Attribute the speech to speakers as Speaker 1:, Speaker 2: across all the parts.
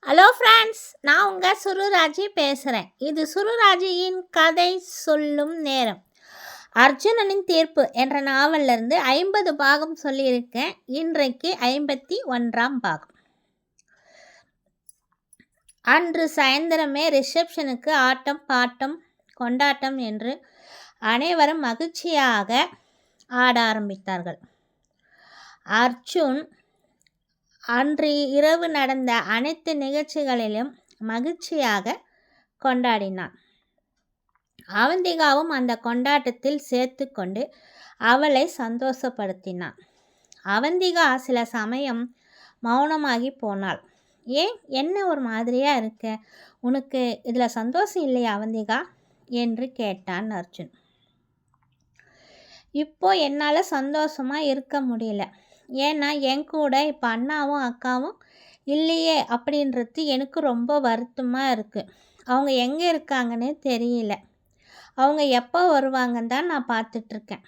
Speaker 1: Hello friends, நான் உங்கள் சுருராஜி பேசுகிறேன். இது சுருராஜியின் கதை சொல்லும் நேரம். அர்ஜுனனின் தீர்ப்பு என்ற நாவலிருந்து 50 பாகம் சொல்லியிருக்கேன். இன்றைக்கு 51ஆம் பாகம். அன்று சாயந்தரமே ரிசப்ஷனுக்கு ஆட்டம் பாட்டம் கொண்டாட்டம் என்று அனைவரும் மகிழ்ச்சியாக ஆட ஆரம்பித்தார்கள். அர்ஜுன் அன்று இரவு நடந்த அனைத்து நிகழ்ச்சிகளிலும் மகிழ்ச்சியாக கொண்டாடினான். அவந்திகாவும் அந்த கொண்டாட்டத்தில் சேர்த்து கொண்டு அவளை சந்தோஷப்படுத்தினான். அவந்திகா சில சமயம் மௌனமாகி போனாள். ஏன், என்ன ஒரு மாதிரியாக இருக்க? உனக்கு இதில் சந்தோஷம் இல்லையா அவந்திகா என்று கேட்டான் அர்ஜுன். இப்போ என்னால் சந்தோஷமாக இருக்க முடியல. ஏன்னா என் கூட இப்போ அண்ணாவும் அக்காவும் இல்லையே அப்படின்றது எனக்கு ரொம்ப வருத்தமாக இருக்குது. அவங்க எங்கே இருக்காங்கன்னே தெரியல. அவங்க எப்போ வருவாங்கன்னு தான் நான் பார்த்துட்ருக்கேன்.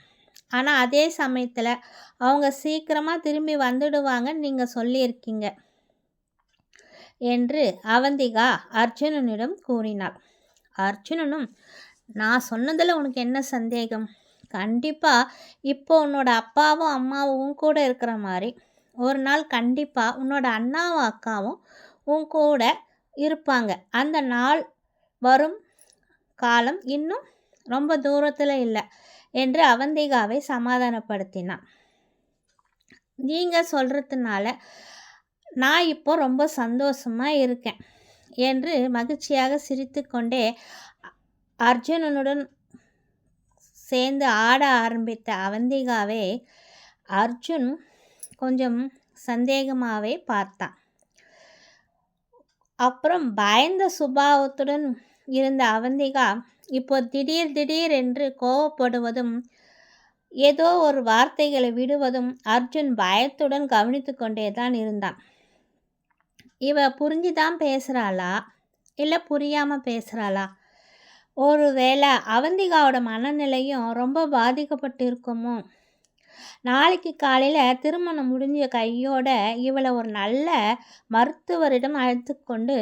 Speaker 1: ஆனால் அதே சமயத்தில் அவங்க சீக்கிரமாக திரும்பி வந்துடுவாங்கன்னு நீங்கள் சொல்லியிருக்கீங்க என்று அவந்திகா அர்ஜுனனிடம் கூறினாள். அர்ஜுனனும், நான் சொன்னதில் உனக்கு என்ன சந்தேகம்? கண்டிப்பாக இப்போ உன்னோட அப்பாவும் அம்மாவும் கூட இருக்கிற மாதிரி ஒரு நாள் கண்டிப்பாக உன்னோட அண்ணாவும் அக்காவும் உன் கூட இருப்பாங்க. அந்த நாள் வரும் காலம் இன்னும் ரொம்ப தூரத்தில் இல்லை என்று அவந்திகாவை சமாதானப்படுத்தினான். நீங்கள் சொல்கிறதுனால நான் இப்போ ரொம்ப சந்தோஷமாக இருக்கேன் என்று மகிழ்ச்சியாக சிரித்து கொண்டே அர்ஜுனனுடன் சேர்ந்து ஆட ஆரம்பித்த அவந்திகாவை அர்ஜுன் கொஞ்சம் சந்தேகமாகவே பார்த்தான். அப்புறம் பயந்த சுபாவத்துடன் இருந்த அவந்திகா இப்போ திடீர் என்று கோவப்படுவதும் ஏதோ ஒரு வார்த்தைகளை விடுவதும் அர்ஜுன் பயத்துடன் கவனித்து கொண்டே தான் இருந்தான். இவ புரிஞ்சுதான் பேசுகிறாளா இல்லை புரியாமல் பேசுகிறாளா? ஒருவேளை அவந்திகாவோட மனநிலையும் ரொம்ப பாதிக்கப்பட்டு இருக்குமோ? நாளைக்கு காலையில் திருமணம் முடிஞ்ச கையோட இவளை ஒரு நல்ல மருத்துவரிடம் அழைத்து கொண்டு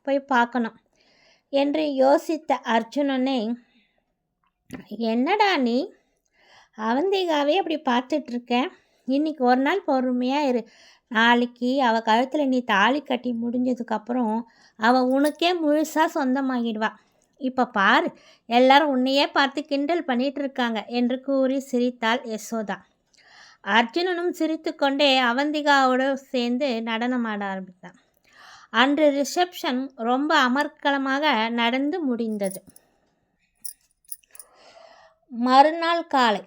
Speaker 1: போய் பார்க்கணும் என்று யோசித்த அர்ஜுனனை, என்னடா நீ அவந்திகாவே அப்படி பார்த்துட்ருக்க? இன்னைக்கு ஒரு நாள் பொறுமையாக இரு. நாளைக்கு அவள் கழுத்தில் நீ தாலி கட்டி முடிஞ்சதுக்கப்புறம் அவள் உனக்கே முழுசாக சொந்தமாகிடுவா. இப்போ பாரு, எல்லாரும் உன்னையே பார்த்து கிண்டல் பண்ணிகிட்டு இருக்காங்க என்று கூறி சிரித்தாள் யசோதா. அர்ஜுனனும் சிரித்து கொண்டே அவந்திகாவோடு சேர்ந்து நடனமாட ஆரம்பித்தான். அன்று ரிசப்ஷன் ரொம்ப அமர்க்களமாக நடந்து முடிந்தது. மறுநாள் காலை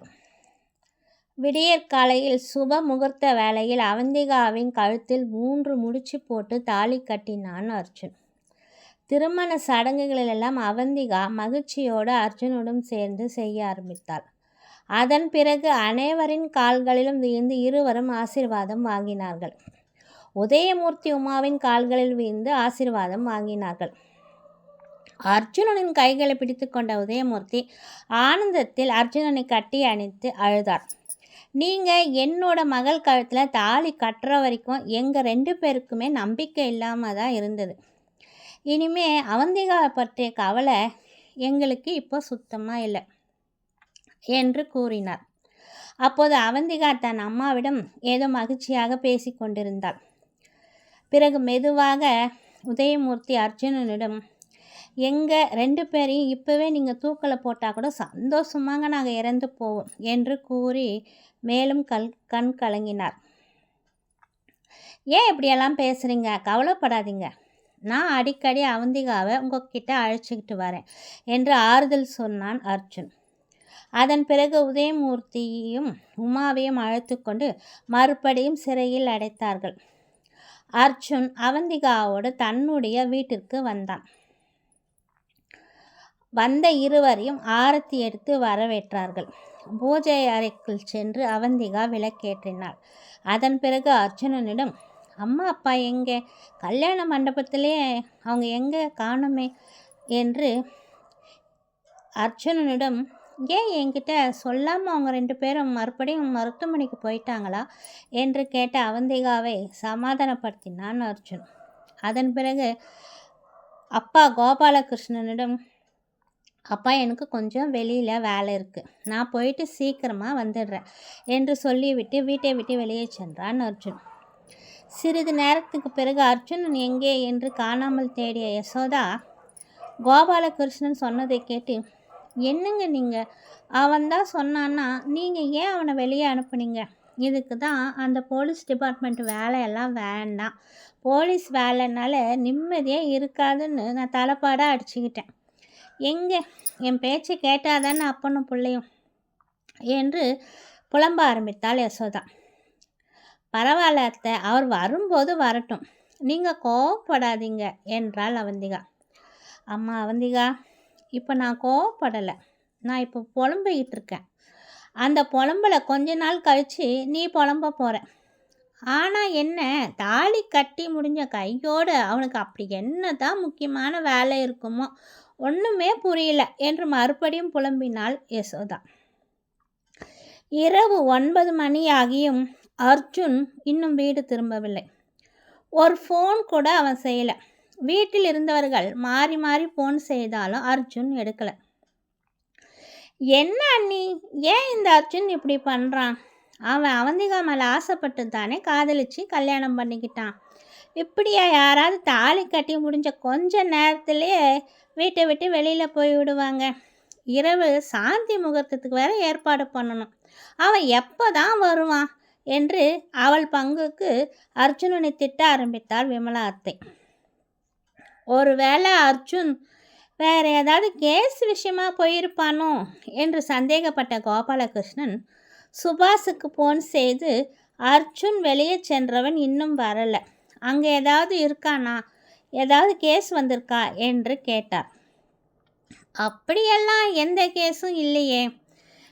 Speaker 1: விடியற்காலையில் சுப முகூர்த்த வேளையில் அவந்திகாவின் கழுத்தில் 3 முடிச்சு போட்டு தாலி கட்டினான் அர்ஜுன். திருமண சடங்குகளெல்லாம் அவந்திகா மகிழ்ச்சியோடு அர்ஜுனுடன் சேர்ந்து செய்ய ஆரம்பித்தாள். அதன் பிறகு அனைவரின் கால்களிலும் வீழ்ந்து இருவரும் ஆசீர்வாதம் வாங்கினார்கள். உதயமூர்த்தி உமாவின் கால்களில் வீழ்ந்து ஆசீர்வாதம் வாங்கினார்கள். அர்ஜுனனின் கைகளை பிடித்து கொண்ட உதயமூர்த்தி ஆனந்தத்தில் அர்ஜுனனை கட்டி அணைத்து அழுதார். நீங்கள் என்னோட மகள் கழுத்தில் தாலி கட்டுற வரைக்கும் எங்கள் 2 பேருக்குமே நம்பிக்கை இல்லாமல் தான் இருந்தது. இனிமே அவந்திகாவை பற்றிய கவலை எங்களுக்கு இப்போ சுத்தமாக இல்லை என்று கூறினார். அப்போது அவந்திகா தன் அம்மாவிடம் ஏதோ மகிழ்ச்சியாக பேசி கொண்டிருந்தாள். பிறகு மெதுவாக உதயமூர்த்தி அர்ஜுனனிடம், எங்கள் 2 பேரையும் இப்போவே நீங்கள் தூக்கில் போட்டால் கூட சந்தோஷமாக நாங்கள் இறந்து போவோம் என்று கூறி மேலும் கண் கலங்கினார். ஏன் இப்படியெல்லாம் பேசுகிறீங்க? கவலைப்படாதீங்க. நான் அடிக்கடி அவந்திகாவை உங்ககிட்ட அழைச்சிக்கிட்டு வரேன் என்று ஆறுதல் சொன்னான் அர்ஜுன். அதன் பிறகு உதயமூர்த்தியையும் உமாவையும் அழைத்து கொண்டு மறுபடியும் சிறையில் அடைத்தார்கள். அர்ஜுன் அவந்திகாவோடு தன்னுடைய வீட்டிற்கு வந்தான். வந்த இருவரையும் ஆரத்தி எடுத்து வரவேற்றார்கள். பூஜை அறைக்குள் சென்று அவந்திகா விளக்கேற்றினாள். அதன் பிறகு அர்ஜுனனிடம், அம்மா அப்பா எங்கே? கல்யாண மண்டபத்திலே அவங்க எங்கே காணுமே என்று அர்ஜுனனிடம், ஏன் என்கிட்ட சொல்லாமல் அவங்க 2 பேரும் மறுபடியும் மருத்துவமனைக்கு போயிட்டாங்களா என்று கேட்ட அவந்திகாவை சமாதானப்படுத்தினான் அர்ஜுன். அதன் பிறகு அப்பா கோபாலகிருஷ்ணனிடம், அப்பா எனக்கு கொஞ்சம் வெளியில் வேலை இருக்குது, நான் போயிட்டு சீக்கிரமாக வந்துடுறேன் என்று சொல்லிவிட்டு வீட்டை விட்டு வெளியே சென்றான் அர்ஜுன். சிறிது நேரத்துக்கு பிறகு அர்ஜுனன் எங்கே என்று காணாமல் தேடிய யசோதா கோபாலகிருஷ்ணன் சொன்னதை கேட்டு, என்னங்க நீங்கள், அவன்தான் சொன்னான்னா நீங்கள் ஏன் அவனை வெளியே அனுப்புனீங்க? இதுக்கு தான் அந்த போலீஸ் டிபார்ட்மெண்ட் வேலையெல்லாம் வேண்டாம், போலீஸ் வேலைனால நிம்மதியே இருக்காதுன்னு நான் தலைப்பாடாக அடிச்சுக்கிட்டேன். எங்கே என் பேச்சை கேட்டாதானே அப்பனும் பிள்ளையும் என்று புலம்ப ஆரம்பித்தாள் யசோதா. பரவாயில்ல அத்தை, அவர் வரும்போது வரட்டும், நீங்கள் கோவப்படாதீங்க என்றாள் அவந்திகா. அம்மா அவந்திகா, இப்போ நான் கோவப்படலை, நான் இப்போ புலம்பிக்கிட்டு இருக்கேன். அந்த புலம்பலை கொஞ்ச நாள் கழித்து நீ புலம்ப போகிற. ஆனால் என்ன, தாலி கட்டி முடிஞ்ச கையோடு அவனுக்கு அப்படி என்ன தான் முக்கியமான வேலை இருக்குமோ, ஒன்றுமே புரியல என்று மறுபடியும் புலம்பினாள் யசோதா. இரவு 9 மணி ஆகியும் அர்ஜுன் இன்னும் வீடு திரும்பவில்லை. ஒரு ஃபோன் கூட அவன் செய்யலை. வீட்டில் இருந்தவர்கள் மாறி மாறி ஃபோன் செய்தாலும் அர்ஜுன் எடுக்கலை. என்ன அண்ணி, ஏன் இந்த அர்ஜுன் இப்படி பண்ணுறான்? அவன் அவந்திகா மேலே ஆசைப்பட்டு தானே காதலிச்சு கல்யாணம் பண்ணிக்கிட்டான். இப்படியா யாராவது தாலி கட்டி முடிஞ்ச கொஞ்ச நேரத்துலேயே வீட்டை விட்டு வெளியில் போய் விடுவாங்க? இரவு சாந்தி முகூர்த்தத்துக்கு வேற ஏற்பாடு பண்ணணும். அவன் எப்போ தான் வருவான் என்று அவள் பங்குக்கு அர்ஜுனனை திட்ட ஆரம்பித்தாள் விமலா அத்தை. ஒருவேளை அர்ஜுன் வேற ஏதாவது கேஸ் விஷயமா போயிருப்பானோ என்று சந்தேகப்பட்ட கோபாலகிருஷ்ணன் சுபாஷுக்கு ஃபோன் செய்து, அர்ஜுன் வெளியே சென்றவன் இன்னும் வரலை, அங்கே ஏதாவது இருக்கானா, ஏதாவது கேஸ் வந்திருக்கா என்று கேட்டார். அப்படியெல்லாம் எந்த கேஸும் இல்லையே.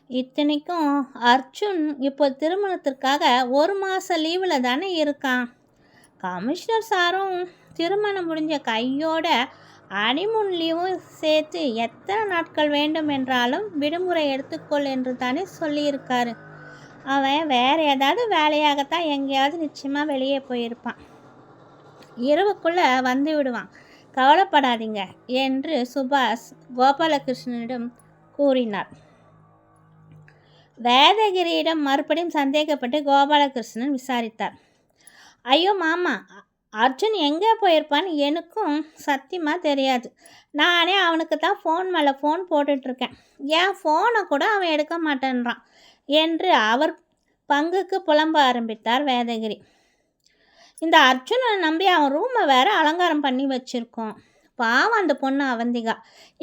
Speaker 1: இத்தனைக்கும் அர்ஜுன் இப்போ திருமணத்திற்காக 1 மாத லீவில் தானே இருக்கான். கமிஷனர் சாரும் திருமணம் முடிஞ்ச கையோட ஹனிமூன் லீவும் சேர்த்து எத்தனை நாட்கள் வேண்டும் என்றாலும் விடுமுறை எடுத்துக்கொள் என்று தானே சொல்லியிருக்காரு. அவன் வேறு ஏதாவது வேலையாகத்தான் எங்கேயாவது நிச்சயமாக வெளியே போயிருப்பான். இரவுக்குள்ளே வந்து விடுவான், கவலைப்படாதீங்க என்று சுபாஷ் கோபாலகிருஷ்ணனிடம் கூறினார். வேதகிரியிடம் மறுபடியும் சந்தேகப்பட்டு கோபாலகிருஷ்ணன் விசாரித்தார். ஐயோ மாமா, அர்ஜுன் எங்கே போயிருப்பான்னு எனக்கும் சத்தியமாக தெரியாது. நானே அவனுக்கு தான் ஃபோன் மேலே ஃபோன் போட்டுட்ருக்கேன், என் ஃபோனை கூட அவன் எடுக்க மாட்டேன்றான் என்று அவர் பங்குக்கு புலம்ப ஆரம்பித்தார் வேதகிரி. இந்த அர்ஜுனை நம்பி அவன் ரூமை வேறு அலங்காரம் பண்ணி வச்சுருக்கோம். பாவம் அந்த பொண்ணு அவந்திகா,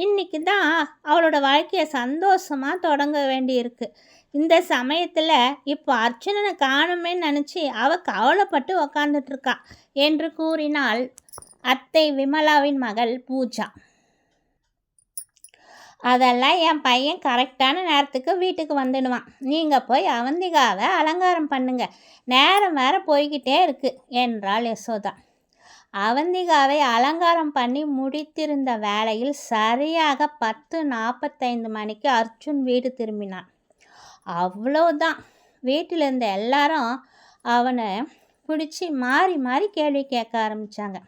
Speaker 1: இன்றைக்கி தான் அவளோட வாழ்க்கையை சந்தோஷமாக தொடங்க வேண்டியிருக்கு. இந்த சமயத்தில் இப்போ அர்ஜுனனை காணுமே நினச்சி அவள் கவலைப்பட்டு உக்காந்துட்ருக்கா என்று கூறினாள் அத்தை விமலாவின் மகள் பூஜா. அதெல்லாம் என் பையன் கரெக்டான நேரத்துக்கு வீட்டுக்கு வந்துடுவான், நீங்கள் போய் அவந்திகாவை அலங்காரம் பண்ணுங்க, நேரம் வேறு போய்கிட்டே இருக்கு என்றாள் யசோதா. அவந்திகாவை அலங்காரம் பண்ணி முடித்திருந்த வேளையில் சரியாக 10:45 மணிக்கு அர்ஜுன் வீடு திரும்பினான். அவ்வளோதான், வீட்டில் இருந்த எல்லாரும் அவனை பிடிச்சி மாறி மாறி கேள்வி கேட்க ஆரம்பித்தாங்க.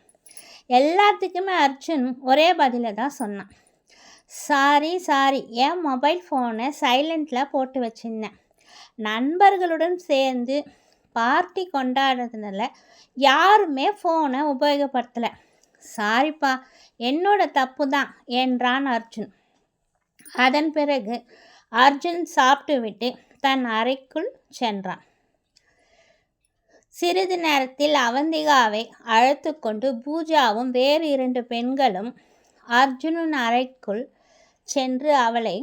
Speaker 1: எல்லாத்துக்குமே அர்ஜுன் ஒரே பதிலை தான் சொன்னான். சாரி, என் மொபைல் ஃபோனை சைலண்டில் போட்டு வச்சுருந்தேன், நண்பர்களுடன் சேர்ந்து பார்ட்டி கொண்டாடுறதுனால யாருமே ஃபோனை உபயோகப்படுத்தலை, சாரிப்பா, என்னோட தப்பு தான் என்றான் அர்ஜுன். அதன் பிறகு அர்ஜுன் சாப்பிட்டு விட்டு தன் அறைக்குள் சென்றான். சிறிது நேரத்தில் அவந்திகாவை அழைத்து கொண்டு பூஜாவும் வேறு 2 பெண்களும் அர்ஜுனின் அறைக்குள் சென்று அவளை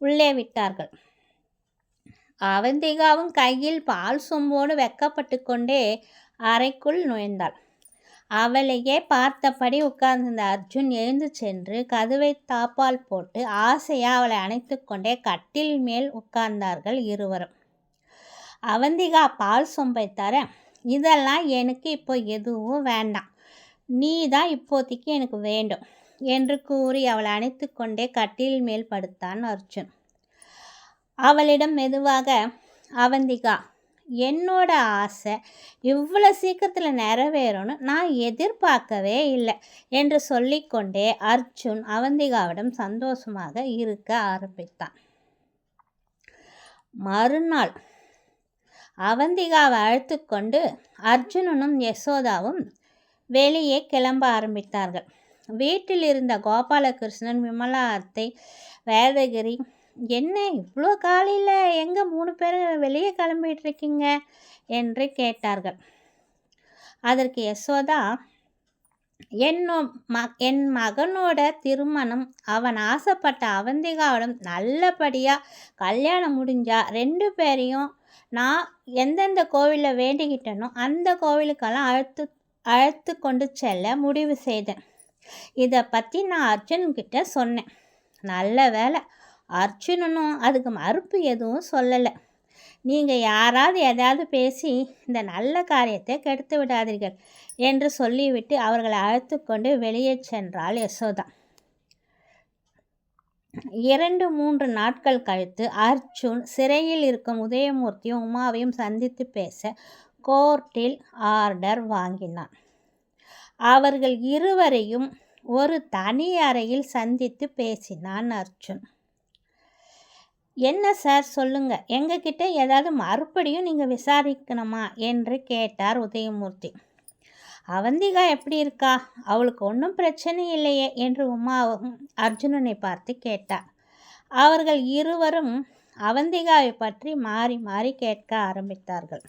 Speaker 1: உள்ளே விட்டார்கள். அவந்திகாவும் கையில் பால் சொம்போடு வெக்கப்பட்டு கொண்டே அறைக்குள் நுழைந்தாள். அவளையே பார்த்தபடி உட்கார்ந்திருந்த அர்ஜுன் எழுந்து சென்று கதவை தாப்பால் போட்டு ஆசையாக அவளை அணைத்து கொண்டே கட்டில் மேல் உட்கார்ந்தார்கள் இருவரும். அவந்திகா பால் சொம்பை தர, இதெல்லாம் எனக்கு இப்போ எதுவும் வேண்டாம், நீ தான் இப்போதைக்கு எனக்கு வேண்டும் என்று கூறி அவளை அணைத்து கொண்டே கட்டில் மேல் படுத்தான் அர்ஜுன். அவளிடம் மெதுவாக, அவந்திகா, என்னோட ஆசை இவ்வளோ சீக்கிரத்தில் நிறைவேறும்னு நான் எதிர்பார்க்கவே இல்லை என்று சொல்லிக்கொண்டே அர்ஜுன் அவந்திகாவிடம் சந்தோஷமாக இருக்க ஆரம்பித்தான். மறுநாள் அவந்திகாவை அழைத்து கொண்டு அர்ஜுனனும் யசோதாவும் வெளியே கிளம்ப ஆரம்பித்தார்கள். வீட்டில் இருந்த கோபாலகிருஷ்ணன், விமலா அத்தை, வேதகிரி, என்ன இவ்வளோ காலையில் எங்கே 3 பேரும் வெளியே கிளம்பிட்டு இருக்கீங்க என்று கேட்டார்கள். அதற்கு யசோதா, என் மகனோட திருமணம் அவன் ஆசைப்பட்ட அவந்திகாவிடம் நல்லபடியாக கல்யாணம் முடிஞ்சா 2 பேரையும் நான் எந்தெந்த கோவிலில் வேண்டிக்கிட்டனோ அந்த கோவிலுக்கெல்லாம் அழைத்து கொண்டு செல்ல முடிவு செய்தேன். இதை பற்றி நான் அர்ஜுன்கிட்ட சொன்னேன். நல்ல வேலை, அர்ஜுனனும் அதுக்கு மறுப்பு எதுவும் சொல்லலை. நீங்கள் யாராவது எதாவது பேசி இந்த நல்ல காரியத்தை கெடுத்து விடாதீர்கள் என்று சொல்லிவிட்டு அவர்களை அழைத்து கொண்டு வெளியே சென்றாள் யசோதா. 2-3 நாட்கள் கழித்து அர்ஜுன் சிறையில் இருக்கும் உதயமூர்த்தியும் உமாவையும் சந்தித்து பேச கோர்ட்டில் ஆர்டர் வாங்கினான். அவர்கள் இருவரையும் ஒரு தனி அறையில் சந்தித்து பேசினான் அர்ஜுன். என்ன சார் சொல்லுங்க, எங்ககிட்ட ஏதாவது மறுபடியும் நீங்கள் விசாரிக்கணுமா என்று கேட்டார் உதயமூர்த்தி. அவந்திகா எப்படி இருக்கா, அவளுக்கு ஒன்றும் பிரச்சனை இல்லையே என்று உமாவும் அர்ஜுனனை பார்த்து கேட்டார். அவர்கள் இருவரும் அவந்திகாவை பற்றி மாறி மாறி கேட்க ஆரம்பித்தார்கள்.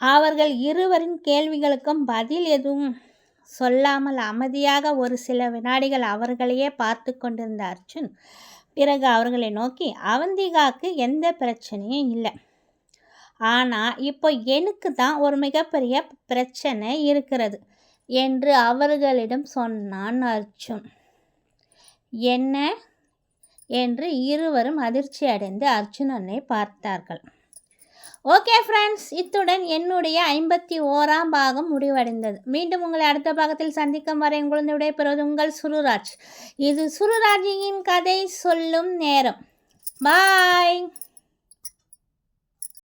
Speaker 1: அவர்கள் இருவரின் கேள்விகளுக்கும் பதில் எதுவும் சொல்லாமல் அமைதியாக ஒரு சில வினாடிகள் அவர்களையே பார்த்து கொண்டிருந்த அர்ஜுன் பிறகு அவர்களை நோக்கி, அவந்திகாவுக்கு எந்த பிரச்சனையும் இல்லை, ஆனால் இப்போ எனக்கு தான் ஒரு மிகப்பெரிய பிரச்சனை இருக்கிறது என்று அவர்களிடம் சொன்னான் அர்ஜுன். என்ன என்று இருவரும் அதிர்ச்சி அடைந்து அர்ஜுனனை பார்த்தார்கள். ஓகே ஃப்ரெண்ட்ஸ், இத்துடன் என்னுடைய 51ஆம் பாகம் முடிவடைந்தது. மீண்டும் உங்களை அடுத்த பாகத்தில் சந்திக்கும் வரை உங்களது விடைபெறுவது உங்கள் சுருராஜ். இது சுருராஜியின் கதை சொல்லும் நேரம். பாய்.